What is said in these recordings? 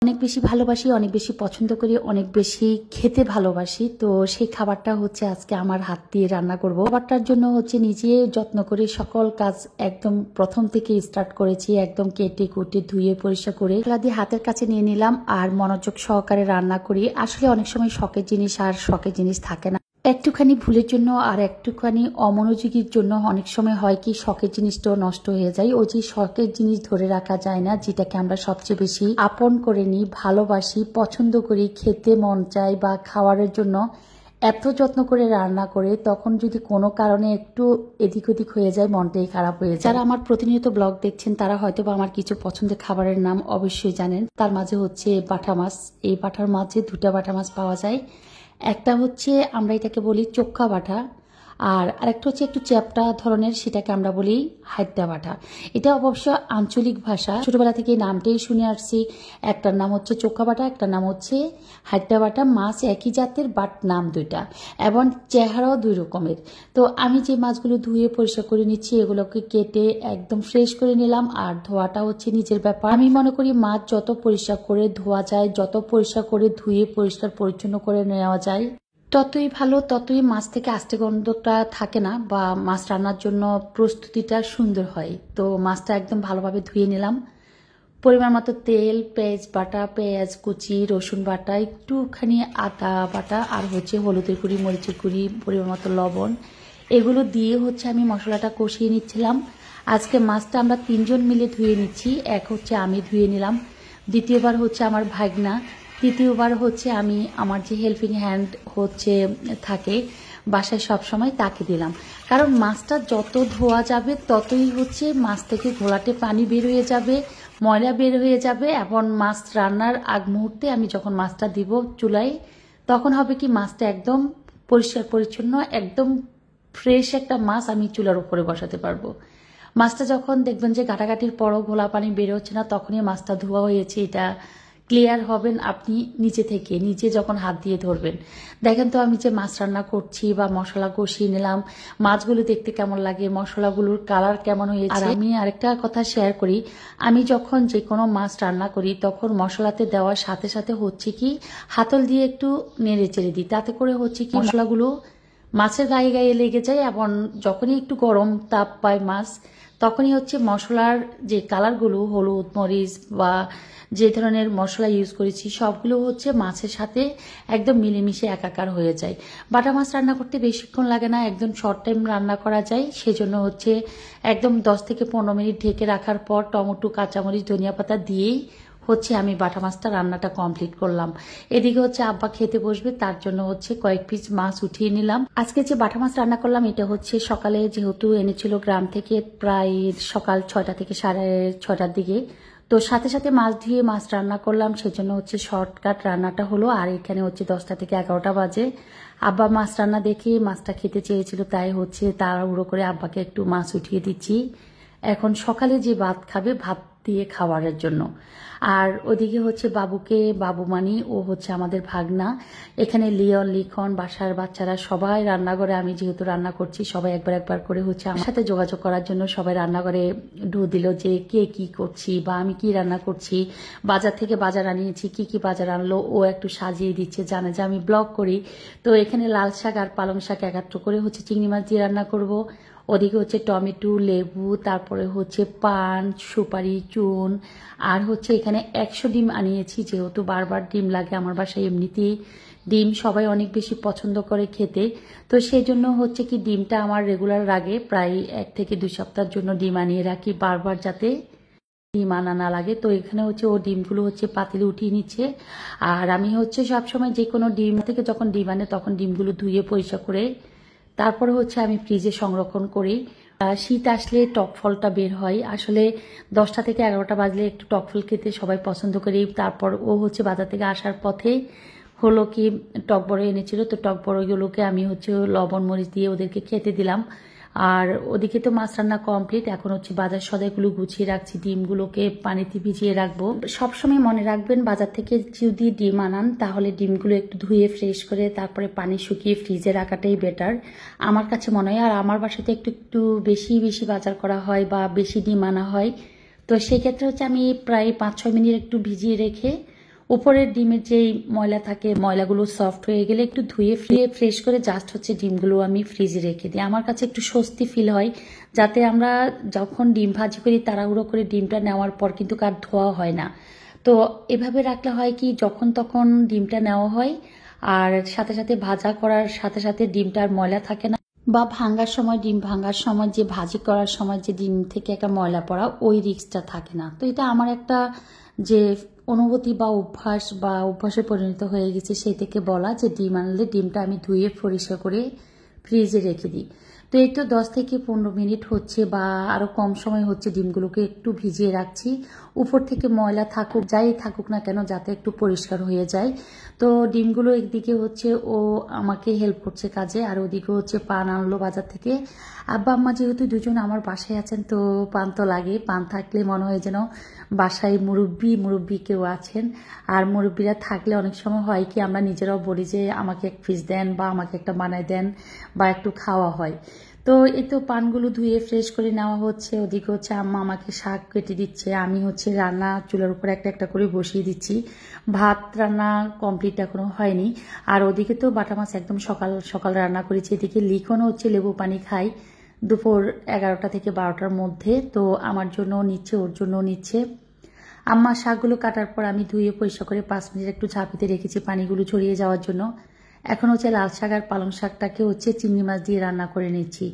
অনেক বেশি ভালোবাসি, অনেক বেশি পছন্দ করি, অনেক বেশি খেতে ভালোবাসি। তো সেই খাবারটা হচ্ছে আজকে আমার হাত দিয়ে রান্না করব। খাবারটার জন্য হচ্ছে নিজে যত্ন করে সকল কাজ একদম প্রথম থেকে স্টার্ট করেছি, একদম কেটে কুটে ধুয়ে পরিষ্কার করে মশলা দিয়ে হাতের কাছে নিয়ে নিলাম আর মনোযোগ সহকারে রান্না করি। আসলে অনেক সময় শখের জিনিস আর শখের জিনিস থাকে না, একটুখানি ভুলের জন্য আর একটুখানি অমনোযোগীর জন্য অনেক সময় হয় কি শখের জিনিসটাও নষ্ট হয়ে যায়। ওই যে শখের জিনিস ধরে রাখা যায় না, যেটাকে আমরা সবচেয়ে বেশি আপন করে নিই, ভালোবাসি, পছন্দ করি, খেতে মন চাই বা খাওয়ারের জন্য এত যত্ন করে রান্না করে, তখন যদি কোনো কারণে একটু এদিক ওদিক হয়ে যায় মনটাই খারাপ হয়ে যায়। যারা আমার প্রতিনিয়ত ব্লগ দেখছেন তারা হয়তো বা আমার কিছু পছন্দের খাবারের নাম অবশ্যই জানেন। তার মাঝে হচ্ছে বাটা মাছ। এই বাটার মাঝে দুটা বাটা মাছ পাওয়া যায়। একটা হচ্ছে আমরা এটাকে বলি চোক্কা বাটা, আর আরেকটা হচ্ছে একটু চ্যাপটা ধরনের, সেটাকে আমরা বলি হাড্ডা বাটা। এটা অবশ্য আঞ্চলিক ভাষা, ছোটবেলা থেকে নামটাই শুনে আসছি। একটার নাম হচ্ছে চোক্কা বাটা, একটার নাম হচ্ছে হাড্ডা বাটা। মাছ একই জাতের, বাট নাম দুইটা এবং চেহারাও দুই রকমের। তো আমি যে মাছগুলো ধুয়ে পরিষ্কার করে নিচ্ছি, এগুলোকে কেটে একদম ফ্রেশ করে নিলাম। আর ধোয়াটা হচ্ছে নিজের ব্যাপার। আমি মনে করি মাছ যত পরিষ্কার করে ধোয়া যায়, যত পরিষ্কার করে ধুয়ে পরিষ্কার পরিচ্ছন্ন করে নেওয়া যায়, ততই ভালো, ততই মাছ থেকে আষ্টে গন্ধটা থাকে না বা মাছ রান্নার জন্য প্রস্তুতিটা সুন্দর হয়। তো মাছটা একদম ভালোভাবে ধুয়ে নিলাম। পরিমাণ মতো তেল, পেঁয়াজ বাটা, পেঁয়াজ কুচি, রসুন বাটা, একটুখানি আদা বাটা, আর হচ্ছে হলুদের গুঁড়ি, মরিচের গুঁড়ি, পরিমাণ মতো লবণ, এগুলো দিয়ে হচ্ছে আমি মশলাটা কষিয়ে নিচ্ছিলাম। আজকে মাছটা আমরা 3 জন মিলে ধুয়ে নিচ্ছি। এক হচ্ছে আমি ধুয়ে নিলাম, দ্বিতীয়বার হচ্ছে আমার ভাগনা, তৃতীয়বার হচ্ছে আমি আমার যে হেল্পিং হ্যান্ড হচ্ছে থাকে বাসায় সব সময় তাকে দিলাম। কারণ মাছটা যত ধোয়া যাবে ততই হচ্ছে মাছ থেকে ঘোলাটে পানি বের হয়ে যাবে, ময়লা বের হয়ে যাবে। এবং মাছ রান্নার আগ মুহূর্তে আমি যখন মাছটা দিব চুলায়, তখন হবে কি মাছটা একদম পরিষ্কার পরিচ্ছন্ন, একদম ফ্রেশ একটা মাছ আমি চুলার উপরে বসাতে পারবো। মাছটা যখন দেখবেন যে ঘাটাঘাটির পরও ঘোলা পানি বের হচ্ছে না, তখনই মাছটা ধোয়া হয়েছে, এটা ক্লিয়ার হবেন আপনি নিজে থেকে, নিজে যখন হাত দিয়ে ধরবেন। দেখেন তো আমি যে মাছ রান্না করছি বা মশলা কষিয়ে নিলাম, মাছগুলো দেখতে কেমন লাগে, মশলাগুলোর কালার কেমন হয়েছে। আর আমি আরেকটা কথা শেয়ার করি, আমি যখন যে কোনো মাছ রান্না করি তখন মশলাতে দেওয়ার সাথে সাথে হচ্ছে কি হাতল দিয়ে একটু নেড়ে চেড়ে দিই। তাতে করে হচ্ছে কি মশলাগুলো মাছের গায়ে গায়ে লেগে যায় এবং যখনই একটু গরম তাপ পায় মাছ, তখনই হচ্ছে মশলার যে কালারগুলো, হলুদ, মরিচ বা যে ধরনের মশলা ইউজ করেছি সবগুলো হচ্ছে মাছের সাথে একদম মিলেমিশে একাকার হয়ে যায়। বাটা মাছ রান্না করতে বেশিক্ষণ লাগে না, একদম শর্ট টাইম রান্না করা যায়। সেজন্য হচ্ছে একদম 10 থেকে 15 মিনিট ঢেকে রাখার পর টমেটো, কাঁচামরিচ, ধনিয়া পাতা দিয়েই হচ্ছে আমি বাটা মাছটা রান্নাটা কমপ্লিট করলাম। এদিকে হচ্ছে আব্বা খেতে বসবে, তার জন্য হচ্ছে কয়েক পিস মাছ উঠিয়ে নিলাম। আজকে যে বাটা মাছ রান্না করলাম এটা হচ্ছে সকালে যেহেতু এনেছিল গ্রাম থেকে, প্রায় সকাল 6টা থেকে 6:30টার দিকে। তো সাথে সাথে মাছ ধুয়ে মাছ রান্না করলাম, সেজন্য হচ্ছে শর্টকাট রান্নাটা হলো। আর এখানে হচ্ছে 10টা থেকে 11টা বাজে। আব্বা মাছ রান্না দেখে মাছটা খেতে চেয়েছিল, তাই হচ্ছে তাড়াহুড়ো করে আব্বাকে একটু মাছ উঠিয়ে দিচ্ছি। এখন সকালে যে ভাত খাবে, ভাত দিয়ে খাওয়ারের জন্য। আর ওদিকে হচ্ছে বাবুকে, বাবু মানি ও হচ্ছে আমাদের ভাগনা, এখানে লিওন, লিখন, বাসার বাচ্চারা সবাই রান্নাঘরে, আমি যেহেতু রান্না করছি সবাই একবার একবার করে হচ্ছে আমার সাথে যোগাযোগ করার জন্য সবাই রান্নাঘরে ঢু দিল যে কে কি করছি বা আমি কি রান্না করছি, বাজার থেকে বাজার আনিয়েছি, কি কি বাজার আনলো ও একটু সাজিয়ে দিচ্ছে, জানে যে আমি ব্লগ করি। তো এখানে লাল শাক আর পালং শাক একাত্র করে হচ্ছে চিংড়ি মাছ দিয়ে রান্না করব। ওদিকে হচ্ছে টমেটো, লেবু, তারপরে হচ্ছে পান, সুপারি, চুন, আর হচ্ছে এখানে 100 ডিম আনিয়েছি, যেহেতু বারবার ডিম লাগে আমার বাসায়, এমনিতেই ডিম সবাই অনেক বেশি পছন্দ করে খেতে। তো সেই জন্য হচ্ছে কি ডিমটা আমার রেগুলার লাগে, প্রায় 1 থেকে 2 সপ্তাহের জন্য ডিম আনিয়ে রাখি, বারবার যাতে ডিম আনা না লাগে। তো এখানে হচ্ছে ও ডিমগুলো হচ্ছে পাতিলে উঠিয়ে নিচ্ছে। আর আমি হচ্ছে সবসময় যে কোনো ডিম থেকে যখন ডিম আনে তখন ডিমগুলো ধুয়ে পরিষ্কার করে তারপরে হচ্ছে আমি ফ্রিজে সংরক্ষণ করি। শীত আসলে টক ফলটা বের হয়, আসলে 10টা থেকে 11টা বাজলে একটু টক ফল খেতে সবাই পছন্দ করি। তারপর ও হচ্ছে বাজার থেকে আসার পথে হলো কি টক বড়ই এনেছিল, তো টক বড়ইগুলোকে আমি হচ্ছে লবণ মরিচ দিয়ে ওদেরকে খেতে দিলাম। আর ওদিকে তো মাছ রান্না কমপ্লিট, এখন হচ্ছে বাজার সদাইগুলো গুছিয়ে রাখছি, ডিমগুলোকে পানিতে ভিজিয়ে রাখবো। সবসময় মনে রাখবেন বাজার থেকে যদি ডিম আনান তাহলে ডিমগুলো একটু ধুয়ে ফ্রেশ করে তারপরে পানি শুকিয়ে ফ্রিজে রাখাটাই বেটার আমার কাছে মনে হয়। আর আমার বাসাতে একটু একটু বেশি বেশি বাজার করা হয় বা বেশি ডিম আনা হয়, তো সেক্ষেত্রে হচ্ছে আমি প্রায় 5-6 মিনিট একটু ভিজিয়ে রেখে উপরের ডিমের যেই ময়লা থাকে ময়লাগুলো সফট হয়ে গেলে একটু ধুয়ে ফ্রেশ করে জাস্ট হচ্ছে ডিমগুলো আমি ফ্রিজে রেখে দিই। আমার কাছে একটু স্বস্তি ফিল হয়, যাতে আমরা যখন ডিম ভাজি করি তাড়াহুড়ো করে ডিমটা নেওয়ার পর কিন্তু কার ধোয়া হয় না। তো এভাবে রাখলে হয় কি, যখন তখন ডিমটা নেওয়া হয় আর সাথে সাথে ভাজা করার সাথে সাথে ডিমটার ময়লা থাকে না, বা ভাঙার সময় ডিম ভাঙার সময় যে ভাজি করার সময় যে ডিম থেকে একটা ময়লা পড়া ওই রিস্কটা থাকে না। তো এটা আমার একটা যে অনুভূতি বা অভ্যাসে পরিণত হয়ে গেছে, সেই থেকে বলা যে ডিম আনলে ডিমটা আমি ধুয়ে পরিষ্কার করে ফ্রিজে রেখে দিই। তো এই তো 10 থেকে 15 মিনিট হচ্ছে বা আরো কম সময় হচ্ছে, ডিমগুলোকে একটু ভিজিয়ে রাখছি। উপর থেকে ময়লা থাকুক যাই থাকুক না কেন, যাতে একটু পরিষ্কার হয়ে যায়। তো ডিমগুলো একদিকে হচ্ছে ও আমাকে হেল্প করছে কাজে, আর ওদিকে হচ্ছে পান আনলো বাজার থেকে। আব্বা আম্মা যেহেতু দুজন আমার বাসায় আছেন, তো পান তো লাগে। পান থাকলে মনে হয় যেন বাসায় মুরব্বি কেউ আছেন। আর মুরব্বিরা থাকলে অনেক সময় হয় কি, আমরা নিজেরাও বলি যে আমাকে এক পিস দেন বা আমাকে একটা বানায় দেন বা একটু খাওয়া হয়। তো এই তো পানগুলো ধুয়ে ফ্রেশ করে নেওয়া হচ্ছে। ওদিকে হচ্ছে আম্মা আমাকে শাক কেটে দিচ্ছে, আমি হচ্ছে রান্না চুলার উপর একটা একটা করে বসিয়ে দিচ্ছি। ভাত রান্না কমপ্লিট এখনো হয়নি। আর ওদিকে তো বাটা মাছ একদম সকাল সকাল রান্না করেছি। এদিকে লিখনও হচ্ছে লেবু পানি খাই দুপুর 11টা থেকে 12টার মধ্যে। তো আমার জন্য নিচ্ছে, ওর জন্য নিচ্ছে। আম্মা শাকগুলো কাটার পর আমি ধুয়ে পরিষ্কার করে 5 মিনিট একটু ঝাঁপিতে রেখেছি পানিগুলো ছড়িয়ে যাওয়ার জন্য। এখন হচ্ছে লাল শাক আর পালং শাকটাকে হচ্ছে চিংড়ি মাছ দিয়ে রান্না করে নিচ্ছি।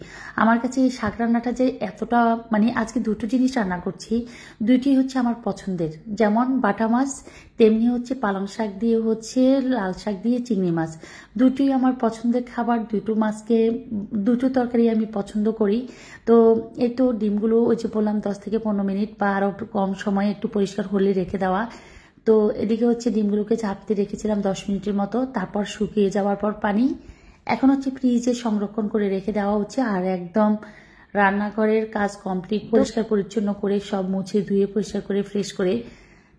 আমার কাছে এই শাক রান্নাটা যে এতটা, মানে আজকে দুটো জিনিস রান্না করছি, দুইটি হচ্ছে আমার পছন্দের। যেমন বাটা মাছ, তেমনি হচ্ছে পালং শাক দিয়ে হচ্ছে লাল শাক দিয়ে চিংড়ি মাছ। দুটোই আমার পছন্দের খাবার। দুটো তরকারি আমি পছন্দ করি। তো এই তো ডিমগুলো ওই যে বললাম 10 থেকে 15 মিনিট বা আরো একটু কম সময়ে একটু পরিষ্কার হলে রেখে দেওয়া। তো এদিকে হচ্ছে ডিমগুলোকে ঝাঁপতে রেখেছিলাম 10 মিনিটের মতো, তারপর শুকিয়ে যাওয়ার পর পানি এখন হচ্ছে ফ্রিজে সংরক্ষণ করে রেখে দেওয়া হচ্ছে। আর একদম রান্নাঘরের কাজ কমপ্লিট, পরিষ্কার পরিচ্ছন্ন করে সব মুছে ধুয়ে পরিষ্কার করে ফ্রেশ করে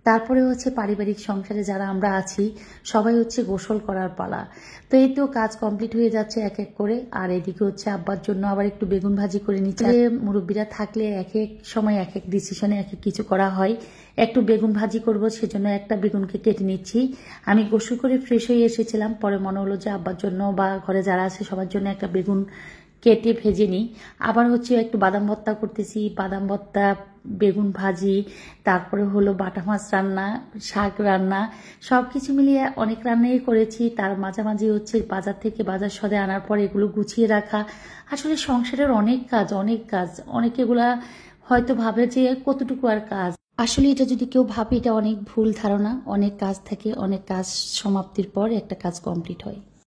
তারপরে হচ্ছে পারিবারিক সংসারে যারা আমরা আছি সবাই হচ্ছে গোসল করার পালা। তো এই তো কাজ কমপ্লিট হয়ে যাচ্ছে এক এক করে। আর এদিকে হচ্ছে আব্বার জন্য আবার একটু বেগুন ভাজি করে নিচ্ছে। মুরব্বীরা থাকলে এক এক সময় এক এক ডিসিশনে এক এক কিছু করা হয়। একটু বেগুন ভাজি করব, সেজন্য একটা বেগুনকে কেটে নিচ্ছি। আমি গোসল করে ফ্রেশ হয়ে এসেছিলাম, পরে মনে হলো যে আব্বার জন্য বা ঘরে যারা আছে সবার জন্য একটা বেগুন কেটে ভেজে নিই। আবার হচ্ছে একটু বাদাম ভর্তা করতেছি, বাদাম ভর্তা, বেগুন ভাজি, তারপরে হলো বাটা মাছ রান্না, শাক রান্না, সবকিছু মিলিয়ে অনেক রান্নাই করেছি। তার মাঝামাঝি হচ্ছে বাজার থেকে বাজার সদে আনার পর এগুলো গুছিয়ে রাখা। আসলে সংসারের অনেক কাজ। অনেকে এগুলা হয়তো ভাবে যে কতটুকু আর কাজ। আসলে এটা যদি কেউ ভাবে, এটা অনেক ভুল ধারণা। অনেক কাজ থাকে, অনেক কাজ সমাপ্তির পর একটা কাজ কমপ্লিট হয়।